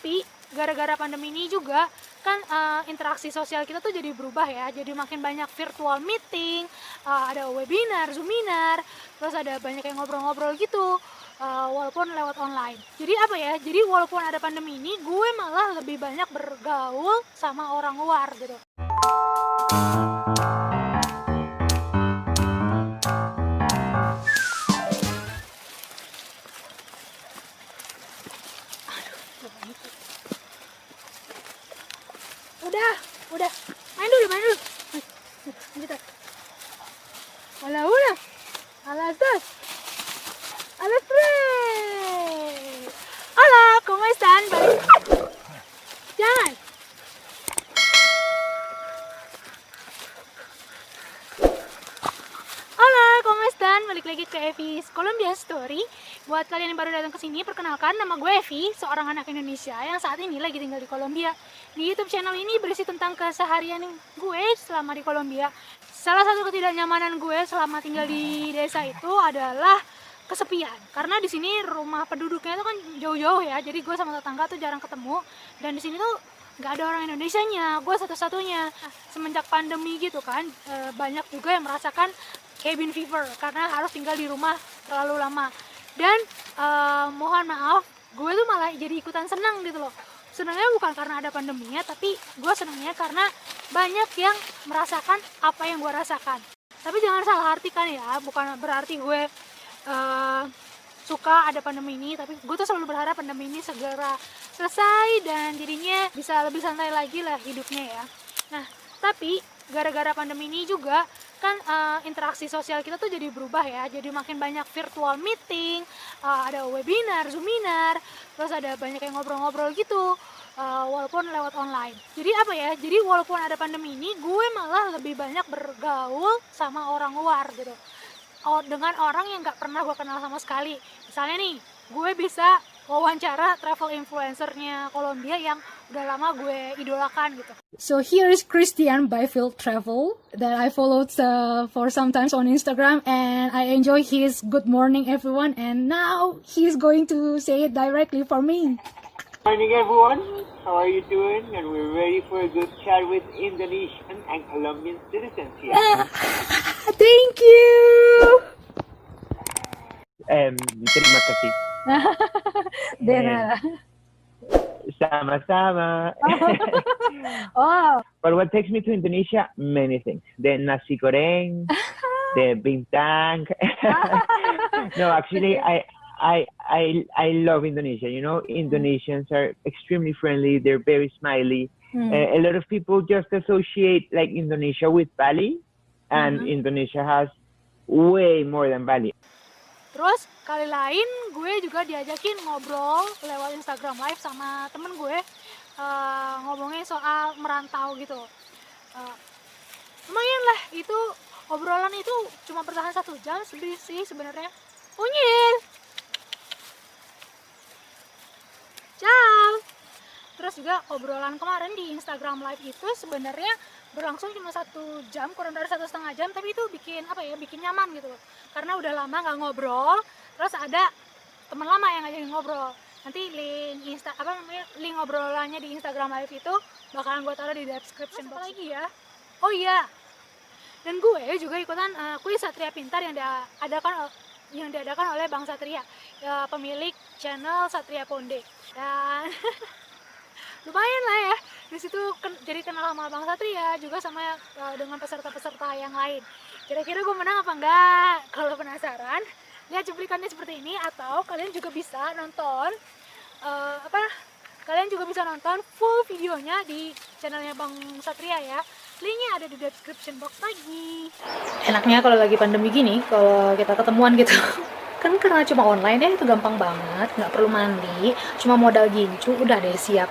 Tapi gara-gara pandemi ini juga kan interaksi sosial kita tuh jadi berubah ya, jadi makin banyak virtual meeting, ada webinar, zoominar, terus ada banyak yang ngobrol-ngobrol gitu, walaupun lewat online. Jadi apa ya, jadi walaupun ada pandemi ini, gue malah lebih banyak bergaul sama orang luar gitu. Udah, main dulu. Gitu. Hola, a las dos, a las tres. Hola, ¿cómo están? Jangan. Halo, ¿cómo están? Balik lagi ke Evi's Colombia Story. Buat kalian yang baru datang ke sini, perkenalkan nama gue Evi, seorang anak Indonesia yang saat ini lagi tinggal di Kolombia. Di YouTube channel ini berisi tentang keseharian gue selama di Kolombia. Salah satu ketidaknyamanan gue selama tinggal di desa itu adalah kesepian. Karena di sini rumah penduduknya itu kan jauh-jauh ya, jadi gue sama tetangga tuh jarang ketemu. Dan di sini tuh nggak ada orang Indonesianya, gue satu-satunya. Semenjak pandemi gitu kan, banyak juga yang merasakan cabin fever karena harus tinggal di rumah terlalu lama. Dan mohon maaf, gue tuh malah jadi ikutan senang gitu loh. Senangnya bukan karena ada pandeminya, tapi gue senangnya karena banyak yang merasakan apa yang gue rasakan. Tapi jangan salah artikan ya, bukan berarti gue suka ada pandemi ini, tapi gue tuh selalu berharap pandemi ini segera selesai dan jadinya bisa lebih santai lagi lah hidupnya ya. Nah, tapi gara-gara pandemi ini juga kan interaksi sosial kita tuh jadi berubah ya, jadi makin banyak virtual meeting, ada webinar, zoominar, terus ada banyak yang ngobrol-ngobrol gitu, walaupun lewat online. Jadi apa ya, jadi walaupun ada pandemi ini, gue malah lebih banyak bergaul sama orang luar gitu, dengan orang yang gak pernah gue kenal sama sekali. Misalnya nih, gue bisa wawancara travel influencernya Kolombia yang udah lama gue idolakan gitu. So here is Christian by Field Travel that I followed for sometimes on Instagram, and I enjoy his good morning everyone, and now he's going to say it directly for me. Morning everyone, how are you doing? And we're ready for a good chat with Indonesian and Colombian citizens here. Thank you. Terima kasih. De nada. Sama-sama. Oh. But what takes me to Indonesia? Many things. The nasi goreng, the bintang. No, actually, I love Indonesia. You know, Indonesians are extremely friendly. They're very smiley. A lot of people just associate like Indonesia with Bali, and Indonesia has way more than Bali. Terus kali lain gue juga diajakin ngobrol lewat Instagram Live sama temen gue, ngomongin soal merantau gitu. Lumayan lah, itu obrolan itu cuma bertahan 1 jam sih sebenarnya. Unyil. Ciao. Terus juga obrolan kemarin di Instagram Live itu sebenarnya berlangsung cuma 1 jam, kurang dari 1,5 jam, tapi itu bikin apa ya, bikin nyaman gitu loh. Karena udah lama nggak ngobrol, terus ada teman lama yang ngajakin ngobrol. Nanti link obrolannya di Instagram Live itu bakalan gue taruh di description box. Apa lagi ya? Oh iya, dan gue juga ikutan kuis Satria Pintar yang diadakan oleh Bang Satria, pemilik channel Satria Ponde. Dan lumayan lah ya, di situ jadi kenal sama Bang Satria juga sama dengan peserta-peserta yang lain. Kira-kira gue menang apa enggak? Kalau penasaran, lihat cuplikannya seperti ini, atau kalian juga bisa nonton full videonya di channelnya Bang Satria ya. Linknya ada di description box lagi. Enaknya kalau lagi pandemi gini, kalau kita ketemuan gitu kan karena cuma online ya, itu gampang banget, nggak perlu mandi, cuma modal gincu udah deh siap.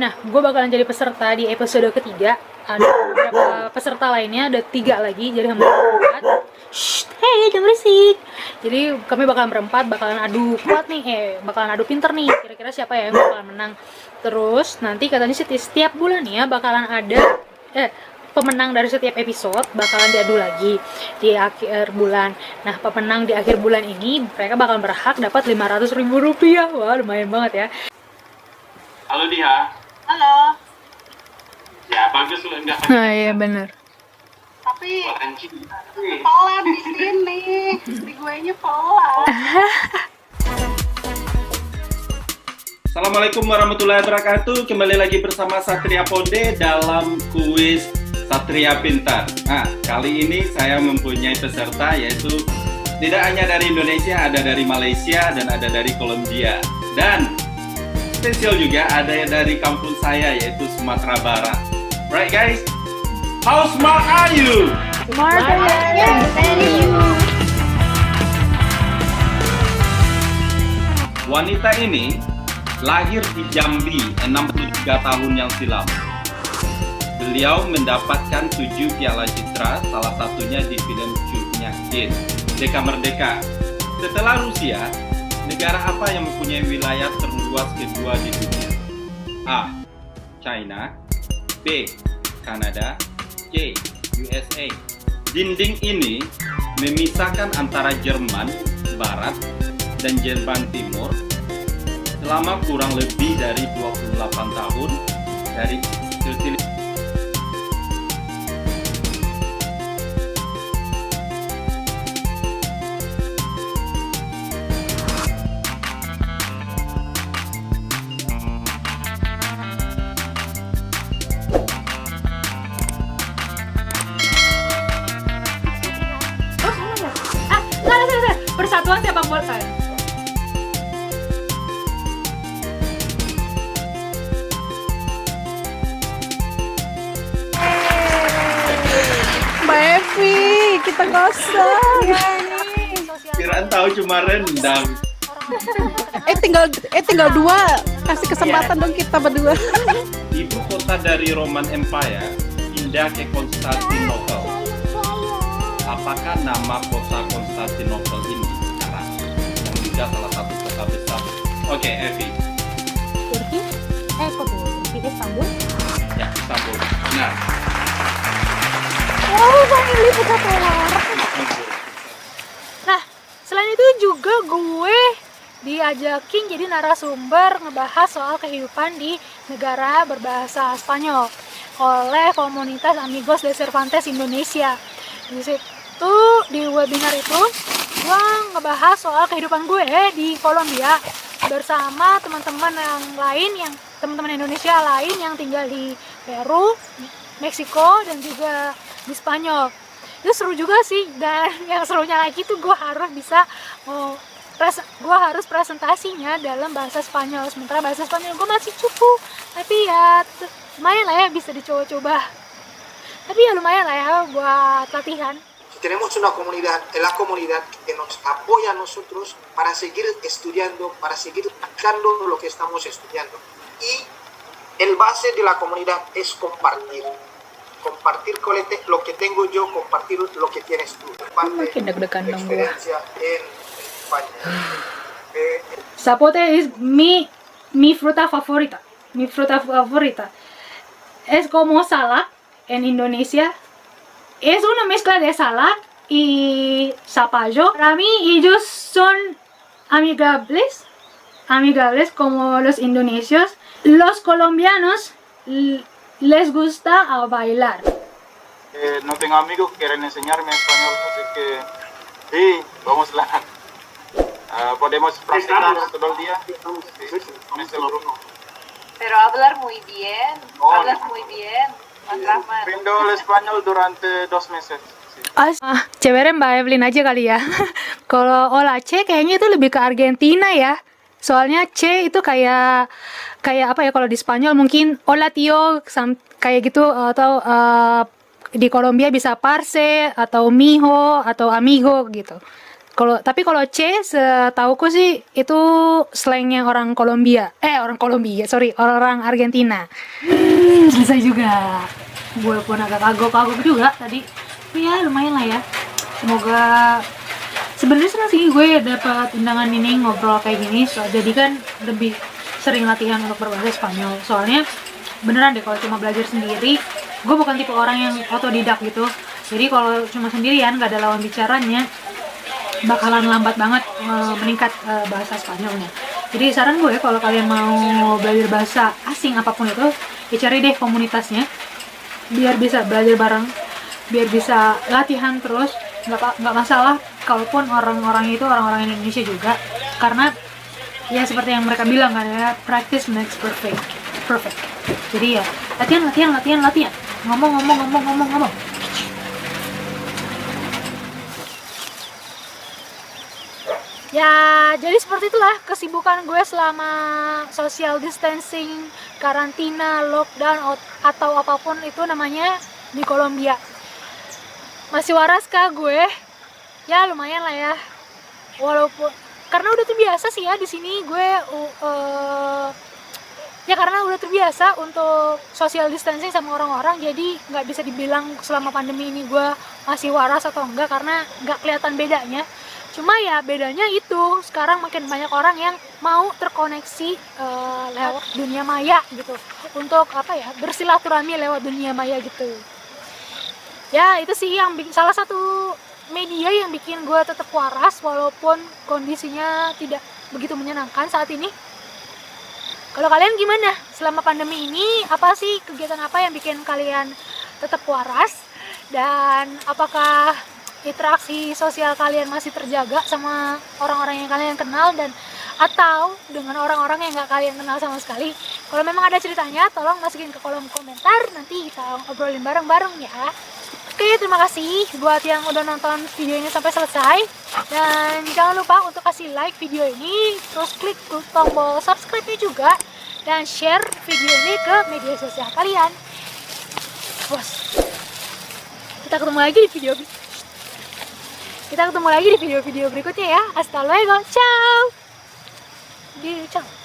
Nah, gue bakalan jadi peserta di episode ketiga. Ada beberapa peserta lainnya, ada 3 lagi, jadi hampir 4. Hei, jangan berisik. Jadi kami bakalan bakalan adu kuat nih, bakalan adu pinter nih. Kira-kira siapa ya yang bakalan menang. Terus nanti katanya setiap bulan ya bakalan ada pemenang dari setiap episode bakalan diadu lagi di akhir bulan. Nah, pemenang di akhir bulan ini mereka bakalan berhak dapat 500.000 rupiah. Wah, lumayan banget ya. Halo Diha. Halo, Ya bagus lu enggak Nah, iya bener. tapi anjing. pelan di sini. Di guenya pelan. Assalamualaikum warahmatullahi wabarakatuh. Kembali lagi bersama Satria Ponde dalam kuis Satria Pintar. Nah, kali ini saya mempunyai peserta yaitu tidak hanya dari Indonesia, ada dari Malaysia dan ada dari Kolombia. Dan spesial juga ada yang dari kampung saya yaitu Sumatera Barat. Right guys? How smart are you? Wanita ini lahir di Jambi 63 tahun yang silam. Beliau mendapatkan 7 piala citra, salah satunya di film Cut Nyak Deka Merdeka. Setelah Rusia, negara apa yang mempunyai wilayah terluas kedua di dunia? A. China. B. Kanada. C. USA. Dinding ini memisahkan antara Jerman Barat dan Jerman Timur selama kurang lebih dari 28 tahun dari silsilah. Persatuan sepak bola saya. Mbak Evi, kita kosong. Kiraan tahu cuma rendang. tinggal 2. Kasih kesempatan dong kita berdua. Ibu kota dari Roman Empire pindah ke Konstantinopel. Apakah nama kota Konstantinopel ini sekarang? Yang juga salah satu kota besar. Oke, Evi. Turki? Kok Turki? Istanbul? Ya, Istanbul. Benar. Nah, selain itu juga gue diajakin jadi narasumber ngebahas soal kehidupan di negara berbahasa Spanyol oleh komunitas Amigos de Cervantes Indonesia. Di situ, di webinar itu, gue ngebahas soal kehidupan gue di Kolombia bersama teman-teman yang lain, teman-teman Indonesia lain yang tinggal di Peru, Meksiko, dan juga di Spanyol. Itu seru juga sih, dan yang serunya lagi tuh gue harus presentasinya dalam bahasa Spanyol, sementara bahasa Spanyol gue masih cukup, tapi ya lumayan lah ya, bisa dicoba-coba, tapi ya lumayan lah ya buat latihan. Tenemos una comunidad, la comunidad que nos apoya a nosotros para seguir estudiando, para seguir practicando lo que estamos estudiando. Y el base de la comunidad es compartir. Compartir lo que tengo yo, compartir lo que tienes tú. Parte de experiencia en España. Zapote es mi fruta favorita. Mi fruta favorita. Es como salak en Indonesia. Es una mezcla de salak y zapallo. Para mí ellos son amigables como los indonesios. Los colombianos les gusta bailar. No tengo amigos que quieren enseñarme español, así que sí, vamos podemos practicar todo el día. Sí, con ese grupo. Pero hablar muy bien. Oh, Hablas muy bien, Mas Rahman. Aprendo el español durante 2 meses. Sí. Ceweknya Mbak Evelyn aja kali ya. Kalau Hola C kayaknya itu lebih ke Argentina ya. Soalnya C itu kayak apa ya, kalau di Spanyol mungkin Hola Tio kayak gitu, atau di Kolombia bisa parce atau mijo atau amigo gitu. Tapi kalau C setauku sih itu slangnya orang Argentina. Selesai juga. Gue pun agak kagok juga tadi. Tapi ya lumayan lah ya. Semoga, sebenarnya senang sih gue dapat undangan ini ngobrol kayak gini. Jadi kan lebih sering latihan untuk berbahasa Spanyol. Soalnya beneran deh, kalau cuma belajar sendiri, gue bukan tipe orang yang otodidak gitu. Jadi kalau cuma sendirian gak ada lawan bicaranya, bakalan lambat banget meningkat bahasa Spanyolnya. Jadi saran gue, kalau kalian mau belajar bahasa asing apapun itu, ya cari deh komunitasnya biar bisa belajar bareng, biar bisa latihan terus. Nggak masalah kalaupun orang-orang itu orang-orang Indonesia juga, karena ya seperti yang mereka bilang kan ya, practice makes perfect. Jadi ya latihan, ngomong. Ya, jadi seperti itulah kesibukan gue selama social distancing, karantina, lockdown, atau apapun itu namanya di Kolombia. Masih waras kah gue? Ya lumayan lah ya. Walaupun karena udah terbiasa sih ya di sini gue ya karena udah terbiasa untuk social distancing sama orang-orang, jadi nggak bisa dibilang selama pandemi ini gue masih waras atau enggak, karena nggak kelihatan bedanya. Cuma ya bedanya itu sekarang makin banyak orang yang mau terkoneksi lewat dunia maya gitu, untuk apa ya, bersilaturahmi lewat dunia maya gitu. Ya itu sih yang salah satu media yang bikin gue tetap waras walaupun kondisinya tidak begitu menyenangkan saat ini. Kalau kalian gimana selama pandemi ini? Apa sih kegiatan apa yang bikin kalian tetap waras? Dan apakah interaksi sosial kalian masih terjaga sama orang-orang yang kalian kenal, dan atau dengan orang-orang yang nggak kalian kenal sama sekali? Kalau memang ada ceritanya, tolong masukin ke kolom komentar, nanti kita obrolin bareng-bareng ya. Oke, terima kasih buat yang udah nonton video ini sampai selesai, dan jangan lupa untuk kasih like video ini, terus klik tombol subscribe-nya juga, dan share video ini ke media sosial kalian. Bos, kita ketemu lagi di video-video berikutnya ya. Hasta luego, ciao. Ciao.